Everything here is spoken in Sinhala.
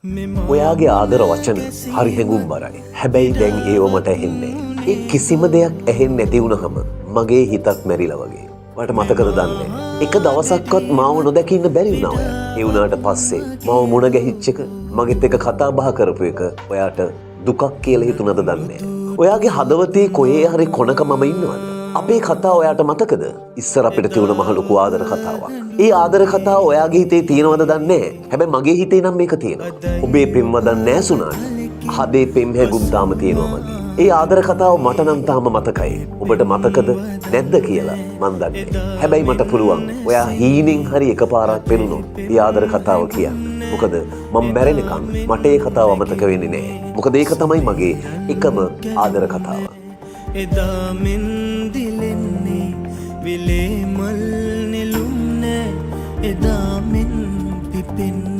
ඔයාගේ ආදර වචන හරි හැඟුම්බරයි. හැබැයි දැන් ඒව මට ඇහෙන්නේ. ඒ කිසිම දෙයක් ඇහෙන්නේ නැති වුණහම මගේ හිතත් මැරිලා වගේ. ඔයාට මතකද දන්නේ? එක දවසක්වත් මාව නොදැක ඉන්න බැරි වුණා ඔයාට. ඒ වුණාට පස්සේ මාව මුණ ගැහිච්ච එක, මගෙත් එක්ක කතා බහ කරපු එක ඔයාට දුකක් කියලා හිතුණද දන්නේ? ඔයාගේ හදවතේ කොහේ හරි කොනක මම ඉන්නවද? අපේ කතාව ඔයාට මතකද? ඉස්සර අපිට තියුණ මහ ලොකු ආදර කතාවක්. ඒ ආදර කතාව ඔයාගේ හිතේ තියෙනවද දන්නේ නැහැ. හැබැයි මගේ හිතේ නම් මේක තියෙනවා. ඔබේ පෙම්ව දන්නේ නැසුණාට හදේ පෙම් හැඟුම් තාම තියෙනවා මගේ. ඒ ආදර කතාව මට නම් තාම මතකයි. ඔබට මතකද නැද්ද කියලා මන් දන්නේ. හැබැයි මට පුළුවන් ඔයා හීනෙන් හරි එකපාරක් පෙනුනොත් ඒ ආදර කතාව කියන්න. මොකද මම මැරෙනකම් මට ඒ කතාව මතක වෙන්නේ නැහැ. මොකද ඒක තමයි මගේ එකම ආදර කතාව. එදා මෙන් දිලෙන්නේ විලේ මල් නෙළුම් නෑ එදා මෙන් පිපෙන්නේ